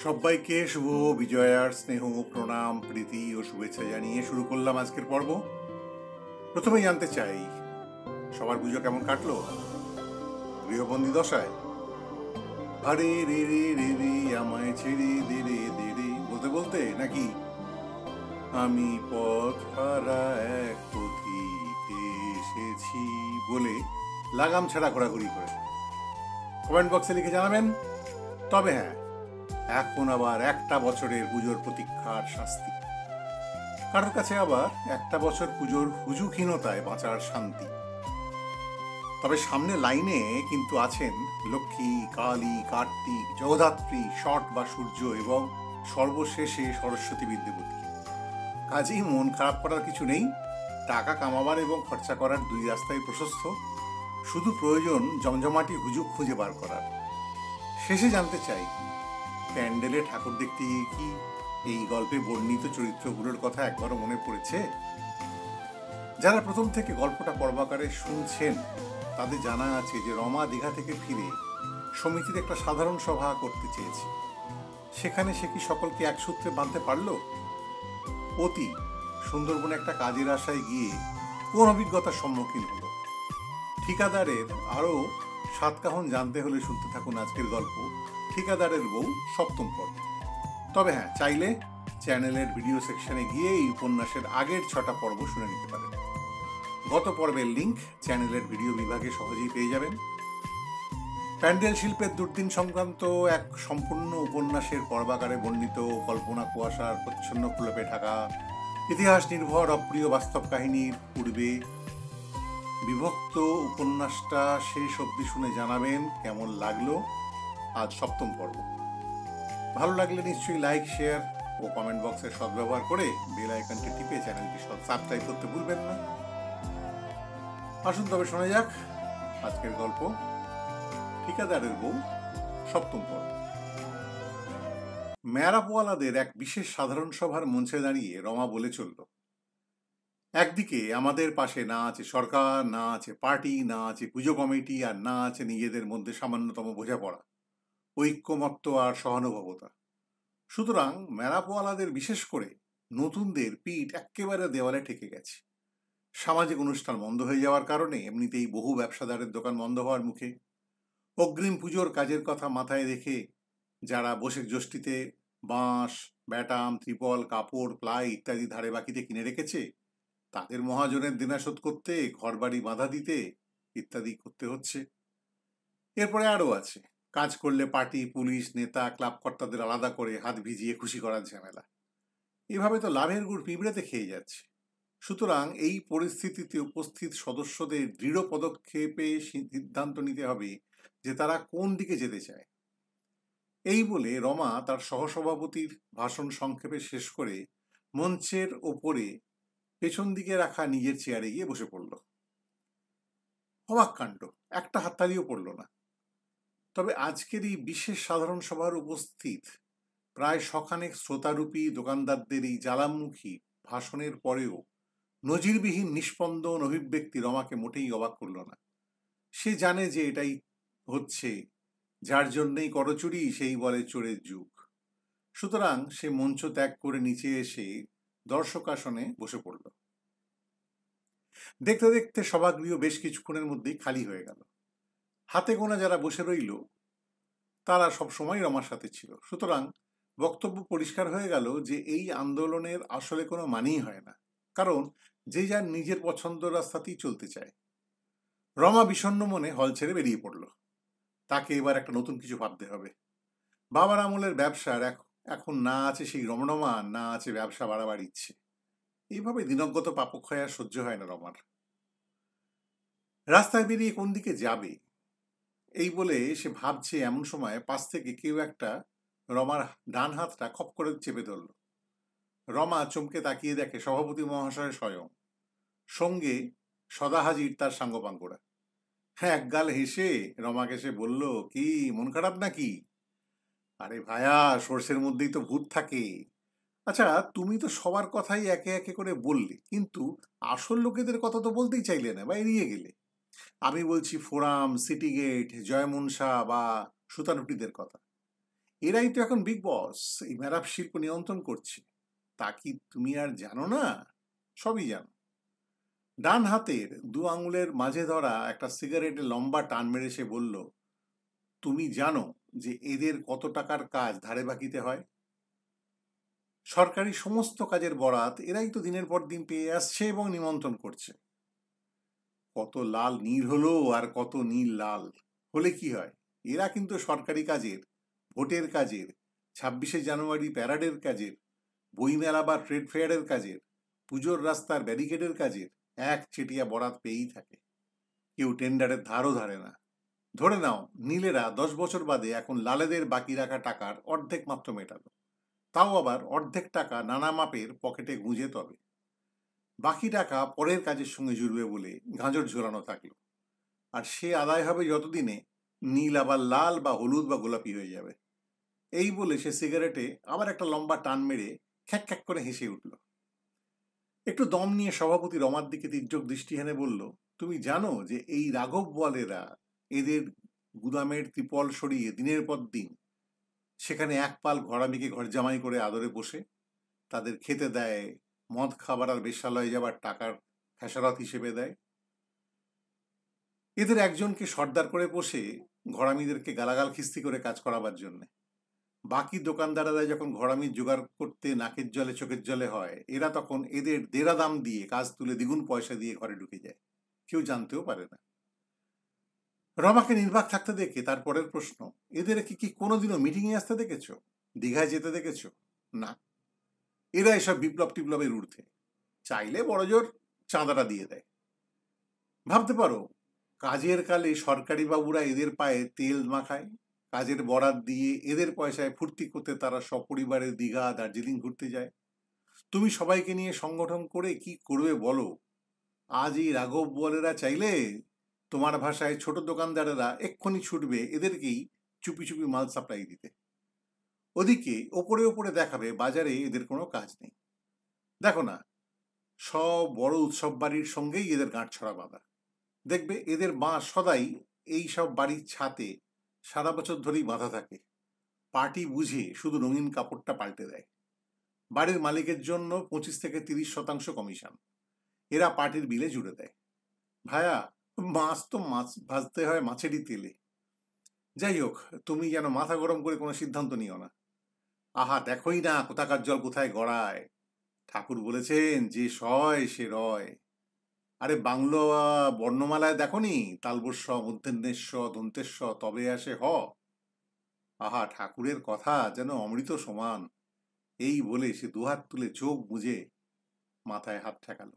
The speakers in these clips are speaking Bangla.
সবাইকে শুভ বিজয়ার স্নেহ প্রণাম প্রীতি ও শুভেচ্ছা জানিয়ে শুরু করলাম আজকের পর্ব। প্রথমেই জানতে চাই, সবার পুজো কেমন কাটলো গৃহবন্দী দশায়? আরে রে রে রে রে আমায় ছেড়ে দে রে দে রে বলতে বলতে, নাকি আমি পথ হারা এক পথিকে এসেছি বলে লাগাম ছাড়া ঘোরাঘুরি করে? কমেন্ট বক্সে লিখে জানাবেন। তবে হ্যাঁ, এখন আবার একটা বছরের পুজোর প্রতীক্ষার শাস্তি, কারোর কাছে আবার একটা বছর পুজোর হুজুকহীনতায় বাঁচার শান্তি। তবে সামনে লাইনে কিন্তু আছেন লক্ষ্মী, কালী, কার্তিক, জগদ্ধাত্রী, ষট বা সূর্য এবং সর্বশেষে সরস্বতী বিদ্যাপতি। কাজেই মন খারাপ করার কিছু নেই। টাকা কামাবার এবং খরচা করার দুই রাস্তাই প্রশস্ত, শুধু প্রয়োজন জমজমাটি হুজুক খুঁজে বার করার। শেষে জানতে চাই, প্যান্ডেলে ঠাকুর দেখতে গিয়ে কি এই গল্পে বর্ণিত চরিত্রগুলোর কথা একবারও মনে পড়েছে? যারা প্রথম থেকে গল্পটা পর্বাকারে শুনছেন তাদের জানা আছে যে রমা দীঘা থেকে ফিরে সমিতির একটা সাধারণ সভা করতে চেয়েছে। সেখানে সে কি সকলকে এক সূত্রে বাঁধতে পারল? অতি সুন্দরবনে একটা কাজের আশায় গিয়ে কোন অভিজ্ঞতার সম্মুখীন হলো? ঠিকাদারের আরও সাতকাহন জানতে হলে শুনতে থাকুন আজকের গল্প ঠিকাদারের বউ সপ্তম পর্ব। তবে হ্যাঁ, চাইলে চ্যানেলের ভিডিও সেকশনে গিয়ে এই উপন্যাসের আগের 6টা পর্ব শুনে নিতে পারেন। গত পর্বের লিঙ্ক চ্যানেলের ভিডিও বিভাগে সহজেই পেয়ে যাবেন। প্যান্ডেল শিল্পের দুর্দিন সংক্রান্ত এক সম্পূর্ণ উপন্যাসের পর্বাকারে বর্ণিত কল্পনা কুয়াশার প্রচ্ছন্ন প্রলেপে ঢাকা ইতিহাস নির্ভর অপ্রিয় বাস্তব কাহিনীর পূর্বে বিভক্ত উপন্যাসটা শেষ অবধি শুনে জানাবেন কেমন লাগলো আজ সপ্তম পর্ব। ভালো লাগলে নিশ্চয়ই লাইক, শেয়ার ও কমেন্ট বক্সের সদ্ব্যবহার করে বেল আইকনটি টিপে চ্যানেলটি সাবস্ক্রাইব করতে ভুলবেন না। আসুন তবে শোনা যাক আজকের গল্প ঠিকাদারের বউ সপ্তম পর্ব। ম্যারাপওয়ালাদের এক বিশেষ সাধারণ সভার মঞ্চে দাঁড়িয়ে রমা বলে চলল, একদিকে আমাদের পাশে না আছে সরকার, না আছে পার্টি, না আছে পুজো কমিটি, আর না আছে নিজেদের মধ্যে সামান্যতম বোঝাপড়া, ঐক্যমত্য আর সহানুভবতা। সুতরাং ম্যারাপওয়ালাদের, বিশেষ করে নতুনদের পিঠ একেবারে দেওয়ালে ঠেকে গেছে। সামাজিক অনুষ্ঠান বন্ধ হয়ে যাওয়ার কারণে এমনিতেই বহু ব্যবসাদারের দোকান বন্ধ হওয়ার মুখে। অগ্রিম পুজোর কাজের কথা মাথায় রেখে যারা বসে জ্যৈষ্ঠীতে বাঁশ, ব্যাটাম, ত্রিপল, কাপড়, প্লাই ইত্যাদি ধারে বাকিতে কিনে রেখেছে, তাদের মহাজনের দেনা শোধ করতে, ঘরবাড়ি বাঁধা দিতে ইত্যাদি করতে হচ্ছে। এরপরে আরও আছে কাজ করলে পার্টি, পুলিশ, নেতা, ক্লাব কর্তাদের আলাদা করে হাত ভিজিয়ে খুশি করার ঝামেলা। এভাবে তো লাভের গুড় পিঁপড়েতে খেয়ে যাচ্ছে। সুতরাং এই পরিস্থিতিতে উপস্থিত সদস্যদের দৃঢ় পদক্ষেপে সিদ্ধান্ত নিতে হবে যে তারা কোন দিকে যেতে চায়। এই বলে রমা তার সহসভাপতির ভাষণ সংক্ষেপে শেষ করে মঞ্চের ওপরে পেছন দিকে রাখা নিজের চেয়ারে গিয়ে বসে পড়ল। অবাক কাণ্ড, একটা হাততালিও পড়ল না। তবে আজকের এই বিশেষ সাধারণ সভার উপস্থিত প্রায় শখানেক শ্রোতারূপী দোকানদারদের এই জ্বালামুখী ভাষণের পরেও নজিরবিহীন নিস্পন্দন অভিব্যক্তি রমাকে মোটেই অবাক করল না। সে জানে যে এটাই হচ্ছে, যার জন্যেই করচুরি সেই বলে চোরের যুগ। সুতরাং সে মঞ্চ ত্যাগ করে নিচে এসে দর্শকাসনে বসে পড়ল। দেখতে দেখতে সভাগৃহ বেশ কিছুক্ষণের মধ্যেই খালি হয়ে গেল। হাতে গোনা যারা বসে রইল তারা সব সময় রমার সাথে ছিল। সুতরাং বক্তব্য পরিষ্কার হয়ে গেল যে এই আন্দোলনের আসলে কোনো মানেই হয় না, কারণ যে যার নিজের পছন্দ রাস্তাতেই চলতে চায়। রমা বিষণ্ণ মনে হল ছেড়ে বেরিয়ে পড়ল। তাকে এবার একটা নতুন কিছু ভাবতে হবে। বাবার আমলের ব্যবসার এখন না আছে সেই রমরমা, না আছে ব্যবসা বাড়াবার ইচ্ছে। এইভাবে দিনগত পাপক্ষয় আর সহ্য হয় না রমার। রাস্তায় বেরিয়ে কোন দিকে যাবে এই বলে সে ভাবছে, এমন সময় পাশ থেকে কেউ একটা রমার ডান হাতটা খপ করে চেপে ধরল। রমা চমকে তাকিয়ে দেখে সভাপতি মহাশয় স্বয়ং, সঙ্গে সদা হাজির তার সাঙ্গপাঙ্গরা। এক গাল হেসে রমাকে সে বলল, কি মন খারাপ নাকি? আরে ভায়া, সর্ষের মধ্যেই তো ভূত থাকে। আচ্ছা, তুমি তো সবার কথাই একে একে করে বললে, কিন্তু আসল লোকেদের কথা তো বলতেই চাইলে না বা এড়িয়ে গেলে। আমি বলছি ফোরাম, সিটি গেট, জয়মনসা বা সুতানুটিদের কথা। এরাই তো এখন বিগ বস, এই ম্যারাপ শিল্প নিয়ন্ত্রণ করছে। তা কি তুমি আর জানো না? সবই জানো। ডান হাতের দু আঙুলের মাঝে ধরা একটা সিগারেটে লম্বা টান মেরে সে বলল, তুমি জানো যে এদের কত টাকার কাজ ধারে বাকিতে হয়? সরকারি সমস্ত কাজের বরাত এরাই তো দিনের পর দিন পেয়ে আসছে এবং নিমন্ত্রণ করছে। কত লাল নীল হলো আর কত নীল লাল হলে কি হয়, এরা কিন্তু সরকারি কাজের, ভোটের কাজের, 26শে জানুয়ারি প্যারাডের কাজের, বইমেলা বা ট্রেড ফেয়ারের কাজের, পুজোর রাস্তার ব্যারিকেডের কাজের এক চেটিয়া বরাত পেয়েই থাকে। কেউ টেন্ডারের ধারও ধারে না। ধরে নাও নীলেরা 10 বছর বাদে এখন লালেদের বাকি রাখা টাকার অর্ধেক মাত্র মেটালো, তাও আবার অর্ধেক টাকা নানা মাপের পকেটে গুঁজে। তবে বাকি টাকা পরের কাজের সঙ্গে জুড়বে বলে গাঁজর ঝোলানো থাকলো, আর সে আদায় হবে যতদিনে নীল আবার লাল বা হলুদ বা গোলাপি হয়ে যাবে। এই বলে সে সিগারেটে আবার একটা লম্বা টান মেরে খ্যাক খ্যাক করে হেসে উঠল। একটু দম নিয়ে সভাপতি রমার দিকে তির্যক দৃষ্টি হেনে বলল, তুমি জানো যে এই রাঘব বলেরা এদের গুদামের ত্রিপল সরিয়ে দিনের পর দিন সেখানে এক পাল ঘোড়ামিকে ঘর জামাই করে আদরে বসে তাদের খেতে দেয়, মদ খাবার আর বেশ্যালয়ে যাবার টাকার খেসারত হিসেবে দেয়। এদের একজনকে সর্দার করে বসে ঘোড়ামিদেরকে গালাগাল খিস্তি করে কাজ করাবার জন্যে। বাকি দোকানদারেরা যখন ঘোড়ামির জোগাড় করতে নাকের জলে চোখের জলে হয়, এরা তখন এদের দেড়া দাম দিয়ে কাজ তুলে দ্বিগুণ পয়সা দিয়ে ঘরে ঢুকে যায়, কেউ জানতেও পারে না। রমাকে নির্বাক থাকতে দেখে তারপরের প্রশ্ন, এদের কি কোনোদিনও মিটিংয়ে আসতে দেখেছো, দীঘায় যেতে দেখেছো? না, এরা এসব বিপ্লব টিপ্লবের ঊর্ধ্বে। চাইলে বড়জোর চাঁদাটা দিয়ে দেয়। ভাবতে পারো, কাজের কালে সরকারি বাবুরা এদের পায়ে তেল মাখায়, কাজের বরাত দিয়ে এদের পয়সায় ফুর্তি করতে তারা সপরিবারে দীঘা দার্জিলিং ঘুরতে যায়। তুমি সবাইকে নিয়ে সংগঠন করে কি করবে বলো? আজ এই রাঘব বলেরা চাইলে, তোমার ভাষায় ছোট দোকানদারেরা এক্ষুনি ছুটবে এদেরকেই চুপি চুপি মাল সাপ্লাই দিতে। ওদিকে ওপরে ওপরে দেখাবে বাজারে এদের কোনো কাজ নেই। দেখো না, সব বড় উৎসব বাড়ির সঙ্গেই এদের গাঁটছড়া বাঁধা। দেখবে এদের বাঁশ সদাই এই সব বাড়ির ছাতে সারা বছর ধরেই বাঁধা থাকে। পার্টি বুঝে শুধু রঙিন কাপড়টা পাল্টে দেয়। বাড়ির মালিকের জন্য 25 থেকে 30% কমিশন এরা পার্টির বিলে জুড়ে দেয়। ভায়া, মাছ তো মাছ ভাজতে হয় মাছেরই তেলে। যাই হোক, তুমি যেন মাথা গরম করে কোনো সিদ্ধান্ত নিও না। আহা, দেখোই না কোথাকার জল কোথায় গড়ায়। ঠাকুর বলেছেন, যে সয় সে রয়। আরে বাংলো বর্ণমালায় দেখনি, তালবস্য মূর্ধন্যস্ব দন্তেস্ব তবে আসে হ। আহা, ঠাকুরের কথা যেন অমৃত সমান। এই বলে সে দুহাত তুলে চোখ বুজে মাথায় হাত ঠেকালো।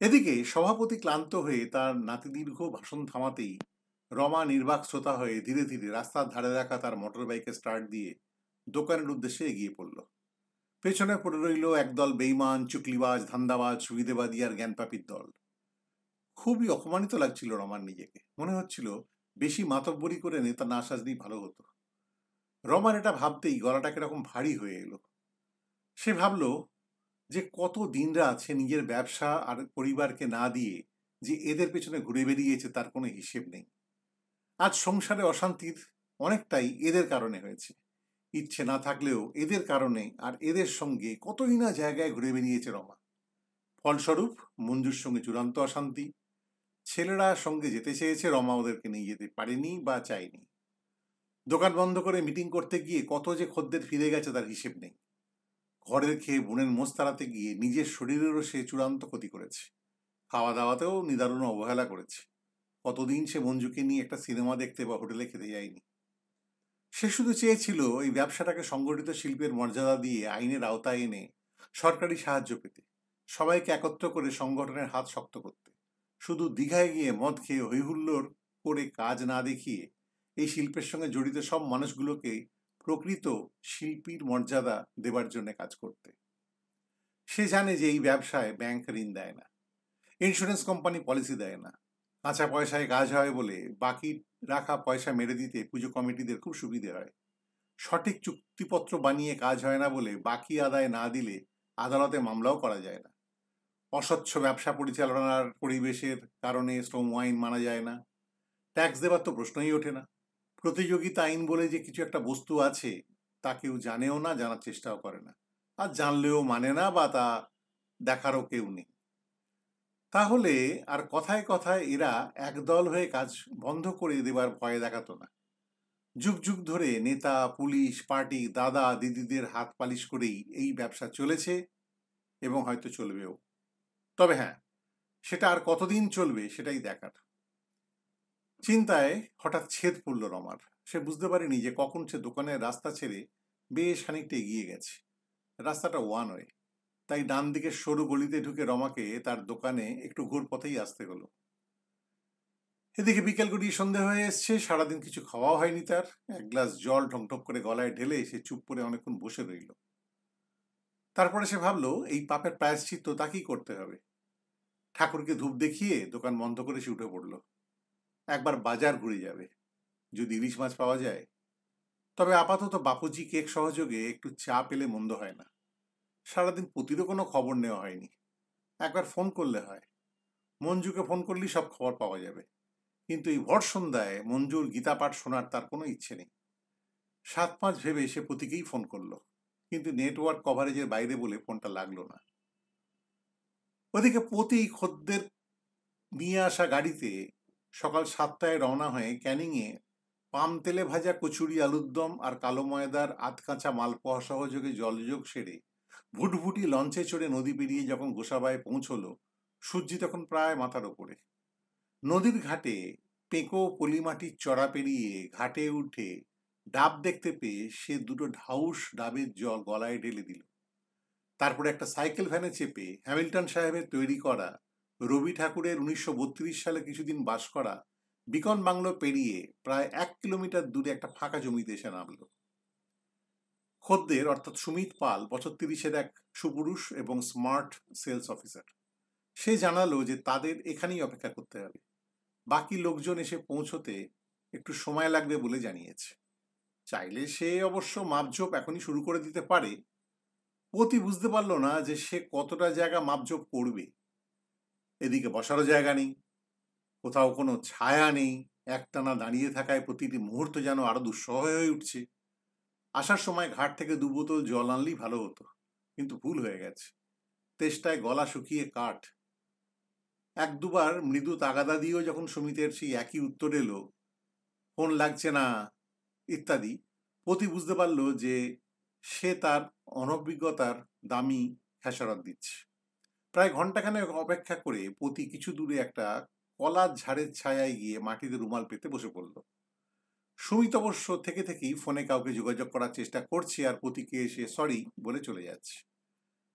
এদিকে সভাপতি ক্লান্ত হয়ে তার নাতিদীর্ঘ ভাষণ থামাতেই রমা নির্বাক শ্রোতা হয়ে ধীরে ধীরে রাস্তার ধারে রাখা তার মোটর বাইকে স্টার্ট দিয়ে দোকানের উদ্দেশ্যে এগিয়ে পড়ল। পেছনে পড়ে রইল একদল বেইমান, চুকলিবাজ, ধান্দাবাজ, সুবিধেবাদী আর জ্ঞানপাপীর দল। খুবই অপমানিত লাগছিল রমার নিজেকে। মনে হচ্ছিল বেশি মাতব্বরি করে নেতা না সাজলেই ভালো হতো। রমার এটা ভাবতেই গলাটা কিরকম ভারী হয়ে এলো। সে ভাবল যে কত দিনরাত সে নিজের ব্যবসা আর পরিবারকে না দিয়ে যে এদের পেছনে ঘুরে বেরিয়েছে তার কোনো হিসেব নেই। আজ সংসারে অশান্তির অনেকটাই এদের কারণে হয়েছে। ইচ্ছে না থাকলেও এদের কারণে আর এদের সঙ্গে কতই না জায়গায় ঘুরে বেরিয়েছে রমা। ফলস্বরূপ মঞ্জুর সঙ্গে চূড়ান্ত অশান্তি। ছেলেরা সঙ্গে যেতে চেয়েছে, রমা ওদেরকে নিয়ে যেতে পারেনি বা চায়নি। দোকান বন্ধ করে মিটিং করতে গিয়ে কত যে খদ্দের ফিরে গেছে তার হিসেব নেই। ঘরের খেয়ে বোনের মোষ তাড়াতে গিয়ে নিজের শরীরেরও সে চূড়ান্ত ক্ষতি করেছে। খাওয়া দাওয়াতেও নিদারুণ অবহেলা করেছে। কতদিন সে মঞ্জুকে নিয়ে একটা সিনেমা দেখতে বা হোটেলে খেতে যায়নি। সে শুধু চেয়েছিল এই ব্যবসাটাকে সংগঠিত শিল্পের মর্যাদা দিয়ে আইনের আওতায় এনে সরকারি সাহায্য পেতে, সবাইকে একত্র করে সংগঠনের হাত শক্ত করতে। শুধু দীঘায় গিয়ে মদ খেয়ে হৈহুল্লোড় করে কাজ না দেখিয়ে এই শিল্পের সঙ্গে জড়িত সব মানুষগুলোকে প্রকৃত শিল্পীর মর্যাদা দেবার জন্য কাজ করতে। সে জানে যে এই ব্যবসায় ব্যাংক ঋণ দেয় না, ইন্স্যুরেন্স কোম্পানি পলিসি দেয় না। কাঁচা পয়সায় কাজ হয় বলে বাকি রাখা পয়সা মেরে দিতে পুজো কমিটিদের খুব সুবিধে হয়। সঠিক চুক্তিপত্র বানিয়ে কাজ হয় না বলে বাকি আদায় না দিলে আদালতে মামলাও করা যায় না। অস্বচ্ছ ব্যবসা পরিচালনার পরিবেশের কারণে শ্রম আইন মানা যায় না। ট্যাক্স দেবার তো প্রশ্নই ওঠে না। প্রতিযোগিতা আইন বলে যে কিছু একটা বস্তু আছে তা কেউ জানেও না, জানার চেষ্টাও করে না, আর জানলেও মানে না বা তা দেখারও কেউ নেই। তাহলে আর কথায় কথায় এরা একদল হয়ে কাজ বন্ধ করে দেবার ভয় দেখাতো না। যুগ যুগ ধরে নেতা, পুলিশ, পার্টি, দাদা দিদিদের হাত পালিশ করেই এই ব্যবসা চলেছে এবং হয়তো চলবেও। তবে হ্যাঁ, সেটা আর কতদিন চলবে সেটাই দেখার। চিন্তায় হঠাৎ ছেদ পড়ল রমার। সে বুঝতে পারেনি যে কখন সে দোকানের রাস্তা ছেড়ে বেশ খানিকটা এগিয়ে গেছে। রাস্তাটা ওয়ান ওয়ে, তাই ডান দিকের সরু গলিতে ঢুকে রমাকে তার দোকানে একটু ঘুর পথেই আসতে হলো। এদিকে বিকেল গড়িয়ে সন্ধে হয়ে এসছে, সারাদিন কিছু খাওয়াও হয়নি তার। এক গ্লাস জল ঢকঢক করে গলায় ঢেলে সে চুপ করে অনেকক্ষণ বসে রইল। তারপরে সে ভাবলো এই পাপের প্রায়শ্চিত্ত তাকেই করতে হবে। ঠাকুরকে ধূপ দেখিয়ে দোকান বন্ধ করে সে উঠে পড়ল। একবার বাজার ঘুরে যাবে, যদি ইলিশ মাছ পাওয়া যায়। তবে আপাতত বাপুজি কেক সহযোগে একটু চা পেলে মন্দ হয় না। সারাদিন পুতিরও কোনো খবর নেওয়া হয়নি। একবার ফোন করলে হয়, মঞ্জুকে ফোন করলেই সব খবর পাওয়া যাবে। কিন্তু এই ভর সন্ধ্যায় মঞ্জুর গীতা পাঠ শোনার তার কোনো ইচ্ছে নেই। 7-5 ভেবে সে পতিকেই ফোন করলো, কিন্তু নেটওয়ার্ক কভারেজের বাইরে বলে ফোনটা লাগলো না। ওদিকে পতি খদ্দের নিয়ে আসা গাড়িতে সকাল 7টায় রওনা হয়ে ক্যানিংয়ে পাম তেলে ভাজা কচুরি, আলুর দম আর কালো ময়দার আধকাঁচা মালপোয়া সহযোগে জলযোগ সেরে ভুটভুটি লঞ্চে চড়ে নদী পেরিয়ে যখন গোসাবায় পৌঁছলো, সূর্যি তখন প্রায় মাথার ওপরে। নদীর ঘাটে পেঁকো পলিমাটির চড়া পেরিয়ে ঘাটে উঠে ডাব দেখতে পেয়ে সে দুটো ঢাউস ডাবের জল গলায় ঢেলে দিল। তারপরে একটা সাইকেল ভ্যানে চেপে হ্যামিল্টন সাহেবের তৈরি করা রবি ঠাকুরের 1932 সালে কিছুদিন বাস করা বিকন বাংলো পেরিয়ে প্রায় 1 কিলোমিটার দূরে একটা ফাঁকা জমিতে এসে নামল। খদ্দের অর্থাৎ সুমিত পাল বছর 30-এর এক সুপুরুষ এবং স্মার্ট সেলস অফিসার। সে জানালো যে তাদের এখানেই অপেক্ষা করতে হবে। বাকি লোকজন এসে পৌঁছতে একটু সময় লাগবে বলে জানিয়েছে। চাইলে সে অবশ্য মাপঝোপ এখনই শুরু করে দিতে পারে। পতি বুঝতে পারল না যে সে কতটা জায়গা মাপঝোপ করবে। এদিকে বসারও জায়গা নেই, কোথাও কোনো ছায়া নেই। একটানা দাঁড়িয়ে থাকায় প্রতিটি মুহূর্ত যেন আরো দুঃসহ হয়ে উঠছে। আসার সময় ঘাট থেকে 2 বোতল জল আনলেই ভালো হতো, কিন্তু ভুল হয়ে গেছে। তেষ্টায় গলা শুকিয়ে কাঠ। 1-2বার মৃদু তাগাদা দিয়েও যখন সুমিতের সেই একই উত্তর এলো, ফোন লাগছে না ইত্যাদি, পতি বুঝতে পারল যে সে তার অনভিজ্ঞতার দামি খেসারত দিচ্ছে। প্রায় ঘন্টাখানেক অপেক্ষা করে পতি কিছু দূরে একটা কলার ঝাড়ের ছায়ায় গিয়ে মাটিতে রুমাল পেতে বসে পড়ল। সুমিত অবশ্য থেকে থেকেই ফোনে কাউকে যোগাযোগ করার চেষ্টা করছে আর পতিকে এসে সরি বলে চলে যাচ্ছে।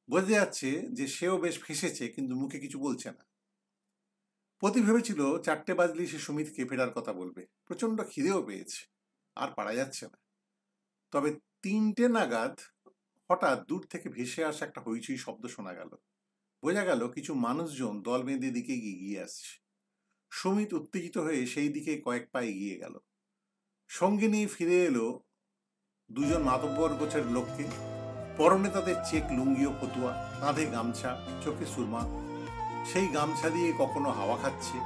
বোঝা যাচ্ছে যে সেও বেশ ফেঁসেছে, কিন্তু মুখে কিছু বলছে না। পতি ভেবেছিল 4টে বাজলেই সে সুমিতকে ফেরার কথা বলবে। প্রচন্ড খিদেও পেয়েছে, আর পারা যাচ্ছে না। তবে 3টে নাগাদ হঠাৎ দূর থেকে ভেসে আসা একটা হইচই শব্দ শোনা গেল। বোঝা গেল কিছু মানুষজন দল বেঁধে দিকে এগিয়ে আসছে। সুমিত উত্তেজিত হয়ে সেই দিকে কয়েক পা এগিয়ে গেল। সঙ্গে নিয়ে ফিরে এলো 2জন মাতব্বর গোছের লোককে। পরনে তাদের চেক লুঙ্গি ও ফতুয়া, কাঁধে গামছা, চোখে সুরমা। সেই গামছা দিয়ে কখনো হাওয়া খাচ্ছে,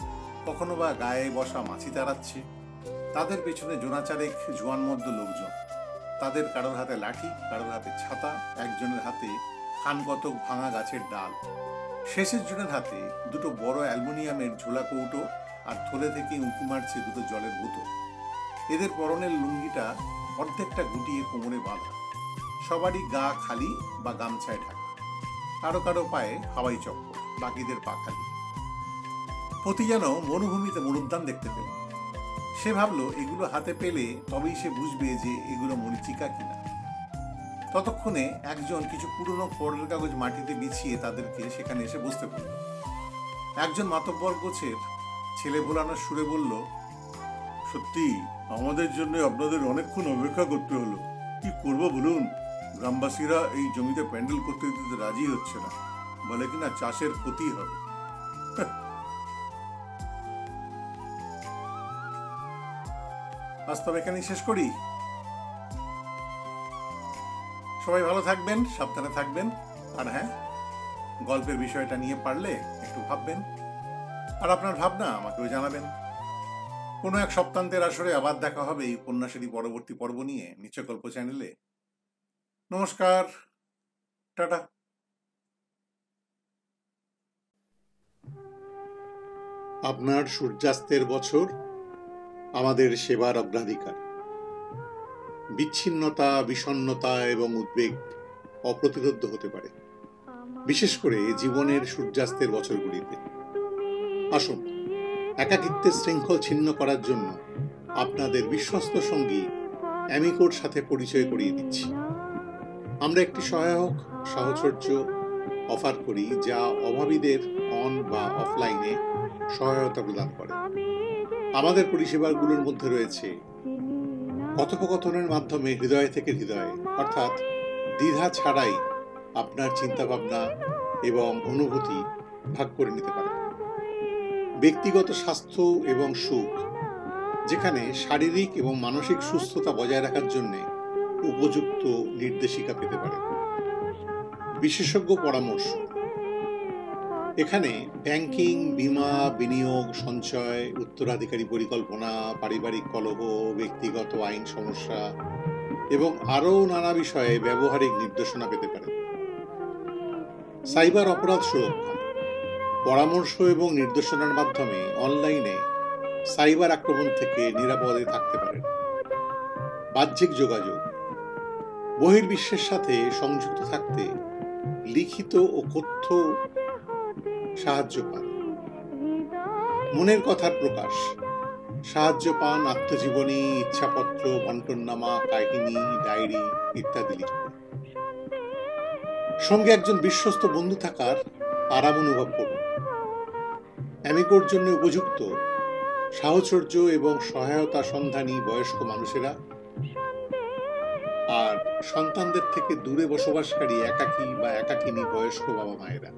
কখনো বা গায়ে বসা মাছি তাড়াচ্ছে। তাদের পেছনে জোনাচারেক জোয়ান মধ্য লোকজন। তাদের কারোর হাতে লাঠি, কারোর হাতে ছাতা, একজনের হাতে খানকতক ভাঙা গাছের ডাল। শেষের জনের হাতে দুটো বড় অ্যালুমিনিয়ামের ঝোলা কৌটো, আর থলে থেকে উঁকি মারছে দুটো জলের বোতল। এদের পরনের লুঙ্গিটা অর্ধেকটা গুটিয়ে কোমরে বাঁধা। সবারই গা খালি বা গামছায় ঢাকা। কারো কারো পায়ে হাওয়াই চপ্পল, বাকিদের পা খালি। পতি যেন মরুভূমিতে মরুদ্যান দেখতে পেল। সে ভাবল এগুলো হাতে পেলে তবেই সে বুঝবে যে এগুলো মরীচিকা কিনা। ততক্ষণে একজন কিছু পুরনো খবরের কাগজ মাটিতে বিছিয়ে তাদেরকে সেখানে এসে বসতে বলল। একজন মাতব্বর গোছের ছেলে ভোলানোর সুরে বলল, সত্যি আমাদের জন্য আপনাদের অনেকক্ষণ অপেক্ষা করতে হলো। কি করব বলুন, গ্রামবাসীরা এই জমিতে প্যান্ডেল করতে দিতে রাজি হচ্ছে না, বলে কিনা চাষের ক্ষতি হবে। আজ তবে এখানেই শেষ করি। সবাই ভালো থাকবেন, সাবধানে থাকবেন। আর হ্যাঁ, গল্পের বিষয়টা নিয়ে পারলে একটু ভাববেন, আর আপনার ভাবনা আমাকেও জানাবেন। কোনো এক সপ্তান্তের আসরে আবার দেখা হবে এই উপন্যাসেরই পরবর্তী পর্ব নিয়ে নিচয়গল্প চ্যানেলে। নমস্কার, টাটা। আপনার সূর্যাস্তের বছর আমাদের সেবার অগ্রাধিকার। বিচ্ছিন্নতা, বিষণ্ণতা এবং উদ্বেগ অপ্রতিরোধ্য হতে পারে, বিশেষ করে জীবনের সূর্যাস্তের বছরগুলিতে। আসুন, একাকিত্বের শৃঙ্খল ছিন্ন করার জন্য আপনাদের বিশ্বস্ত সঙ্গী অ্যামিকোর সাথে পরিচয় করিয়ে দিচ্ছি। আমরা একটি সহায়ক সাহচর্য অফার করি যা অভাবীদের অন বা অফলাইনে সহায়তা প্রদান করে। আমাদের পরিষেবাগুলোর মধ্যে রয়েছে কথোপকথনের মাধ্যমে হৃদয় থেকে হৃদয়ে, অর্থাৎ দ্বিধা ছাড়াই আপনার চিন্তাভাবনা এবং অনুভূতি ভাগ করে নিতে পারেন। ব্যক্তিগত স্বাস্থ্য এবং সুখ, যেখানে শারীরিক এবং মানসিক সুস্থতা বজায় রাখার জন্য উপযুক্ত নির্দেশিকা পেতে পারেন। বিশেষজ্ঞ পরামর্শ, এখানে ব্যাংকিং, বীমা, বিনিয়োগ, সঞ্চয়, উত্তরাধিকারী পরিকল্পনা, পারিবারিক কলহ, ব্যক্তিগত আইন সমস্যা এবং আরও নানা বিষয়ে ব্যবহারিক নির্দেশনা পেতে পারেন। সাইবার অপরাধ সুরক্ষা, পরামর্শ এবং নির্দেশনার মাধ্যমে অনলাইনে সাইবার আক্রমণ থেকে নিরাপদে থাকতে পারেন। বাহ্যিক যোগাযোগ, বহির্বিশ্বের সাথে সংযুক্ত থাকতে লিখিত ও কথ্য সাহায্য পান। মনের কথার প্রকাশ, সাহায্য পান আত্মজীবনী, ইচ্ছাপত্র, বন্টননামা, কাহিনী, ডায়েরি ইত্যাদি লিখতে। সঙ্গে একজন বিশ্বস্ত বন্ধু থাকার আরাম অনুভব করুন। অ্যামিকোর জন্য উপযুক্ত সাহচর্য এবং সহায়তা সন্ধানী বয়স্ক মানুষেরা আর সন্তানদের থেকে দূরে বসবাসকারী একাকী বা একাকিনী বয়স্ক বাবা মায়েরা।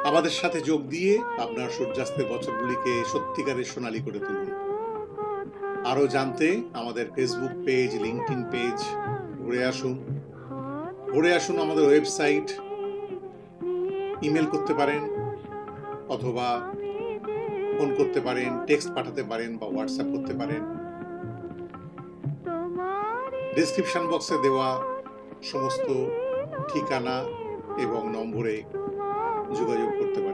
আমাদের সাথে যোগ দিয়ে আপনার সূর্যাস্তের বছরগুলিকে সত্যিকারের সোনালী করে তুলুন। আরো জানতে আমাদের ফেসবুক পেজ, লিঙ্কডইন পেজ ঘুরে আসুন আমাদের ওয়েবসাইট, ইমেল করতে পারেন অথবা ফোন করতে পারেন, টেক্সট পাঠাতে পারেন বা হোয়াটসঅ্যাপ করতে পারেন। ডেসক্রিপশন বক্সে দেওয়া সমস্ত ঠিকানা এবং নম্বরে যোগাযোগ করতে পারেন।